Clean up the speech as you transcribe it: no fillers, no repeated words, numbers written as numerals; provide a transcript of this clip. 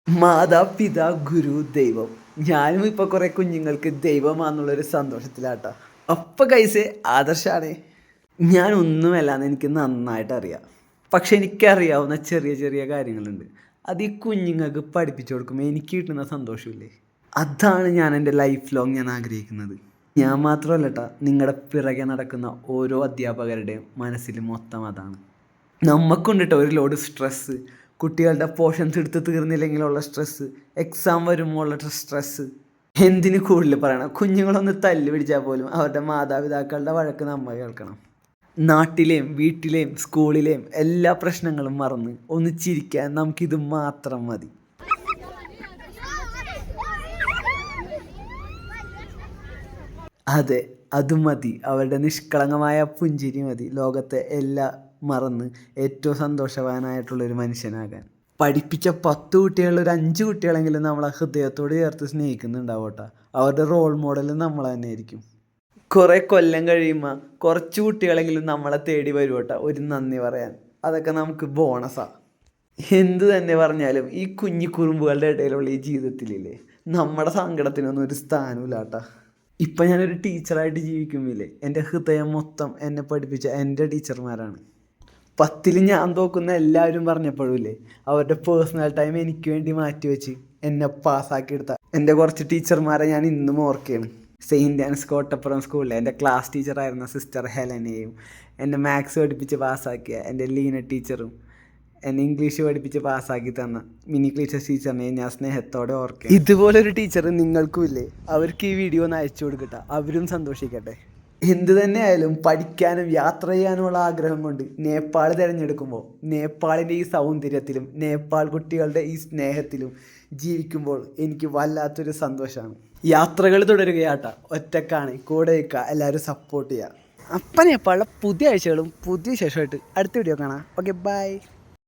മാതാപിതാ ഗുരു ദൈവം. ഞാനും ഇപ്പോൾ കുറേ കുഞ്ഞുങ്ങൾക്ക് ദൈവമാണെന്നുള്ളൊരു സന്തോഷത്തിലാട്ടോ. അപ്പം കൈസേ ആദർശാണേ. ഞാൻ ഒന്നുമല്ലാന്ന് എനിക്ക് നന്നായിട്ട് അറിയാം. പക്ഷെ എനിക്കറിയാവുന്ന ചെറിയ ചെറിയ കാര്യങ്ങളുണ്ട്. അത് ഈ കുഞ്ഞുങ്ങൾക്ക് പഠിപ്പിച്ചു കൊടുക്കുമ്പോൾ എനിക്ക് കിട്ടുന്ന സന്തോഷമില്ലേ, അതാണ് ഞാൻ എൻ്റെ ലൈഫ് ലോങ് ഞാൻ ആഗ്രഹിക്കുന്നത്. ഞാൻ മാത്രമല്ല കേട്ടോ, നിങ്ങളുടെ പിറകെ നടക്കുന്ന ഓരോ അധ്യാപകരുടെയും മനസ്സിൽ മൊത്തം അതാണ്. നമുക്കുണ്ട് ഒരു ലോഡ് സ്ട്രെസ്സ്. കുട്ടികളുടെ പോർഷൻസ് എടുത്ത് തീർന്നില്ലെങ്കിലുള്ള സ്ട്രെസ്സ്, എക്സാം വരുമ്പോൾ ഉള്ള സ്ട്രെസ്സ്. എന്തിന് കൂടുതൽ പറയണം, കുഞ്ഞുങ്ങളൊന്ന് തല്ല് പിടിച്ചാൽ പോലും അവരുടെ മാതാപിതാക്കളുടെ വഴക്ക് നമ്മൾ കേൾക്കണം. നാട്ടിലെയും വീട്ടിലെയും സ്കൂളിലെയും എല്ലാ പ്രശ്നങ്ങളും മറന്ന് ഒന്ന് ചിരിക്കാൻ നമുക്കിത് മാത്രം മതി. അതെ, അത് മതി. അവരുടെ നിഷ്കളങ്കമായ പുഞ്ചിരി മതി ലോകത്തെ എല്ലാം മറന്ന് ഏറ്റവും സന്തോഷവാനായിട്ടുള്ളൊരു മനുഷ്യനാകാൻ. പഠിപ്പിച്ച 10 കുട്ടികളിൽ ഒരു 5 കുട്ടികളെങ്കിലും നമ്മളെ ഹൃദയത്തോട് ചേർത്ത് സ്നേഹിക്കുന്നുണ്ടാവട്ടെ. അവരുടെ റോൾ മോഡൽ നമ്മൾ തന്നെ ആയിരിക്കും. കുറേ കൊല്ലം കഴിയുമ്പോൾ കുറച്ച് കുട്ടികളെങ്കിലും നമ്മളെ തേടി വരുവട്ടെ ഒരു നന്ദി പറയാൻ. അതൊക്കെ നമുക്ക് ബോണസാണ്. എന്ത് തന്നെ പറഞ്ഞാലും ഈ കുഞ്ഞു കുറുമ്പുകളുടെ ഇടയിലുള്ള ഈ ജീവിതത്തിലില്ലേ, നമ്മുടെ സങ്കടത്തിനൊന്നും ഒരു സ്ഥാനമില്ല കേട്ടോ. ഇപ്പം ഞാനൊരു ടീച്ചറായിട്ട് ജീവിക്കുന്നില്ലേ, എൻ്റെ ഹൃദയം മൊത്തം എന്നെ പഠിപ്പിച്ച എൻ്റെ ടീച്ചർമാരാണ്. 10ൽ ഞാൻ തോക്കുന്ന എല്ലാവരും പറഞ്ഞപ്പോഴുമില്ലേ, അവരുടെ പേഴ്സണൽ ടൈം എനിക്ക് വേണ്ടി മാറ്റിവെച്ച് എന്നെ പാസ്സാക്കിയെടുത്ത എൻ്റെ കുറച്ച് ടീച്ചർമാരെ ഞാൻ ഇന്നും ഓർക്കുകയാണ്. സെയിൻറ്റ് ആൻസ് കോട്ടപ്പുറം സ്കൂളിലെ എൻ്റെ ക്ലാസ് ടീച്ചറായിരുന്ന സിസ്റ്റർ ഹെലനെയും, എന്നെ മാത്സ് പഠിപ്പിച്ച് പാസ്സാക്കിയ എൻ്റെ ലീന ടീച്ചറും, എന്നെ ഇംഗ്ലീഷ് പഠിപ്പിച്ച് പാസ്സാക്കി തന്ന മിനി ക്ലീച്ചേഴ്സ് ടീച്ചറിനെ ഞാൻ സ്നേഹത്തോടെ ഓർക്കുക. ഇതുപോലൊരു ടീച്ചർ നിങ്ങൾക്കും ഇല്ലേ, അവർക്ക് ഈ വീഡിയോ ഒന്ന് അയച്ചു കൊടുക്കട്ടെ, അവരും സന്തോഷിക്കട്ടെ. എന്തു തന്നെയായാലും പഠിക്കാനും യാത്ര ചെയ്യാനുമുള്ള ആഗ്രഹം കൊണ്ട് നേപ്പാൾ തിരഞ്ഞെടുക്കുമ്പോൾ നേപ്പാളിൻ്റെ ഈ സൗന്ദര്യത്തിലും നേപ്പാൾ കുട്ടികളുടെ ഈ സ്നേഹത്തിലും ജീവിക്കുമ്പോൾ എനിക്ക് വല്ലാത്തൊരു സന്തോഷമാണ്. യാത്രകൾ തുടരുകയാട്ടോ, ഒറ്റക്കാണ്, കൂടെ വയ്ക്കുക, എല്ലാവരും സപ്പോർട്ട് ചെയ്യുക. അപ്പം നേപ്പാളിലെ പുതിയ ആഴ്ചകളും പുതിയ ശേഷമായിട്ട് അടുത്ത വീഡിയോ കാണാം. Okay, by.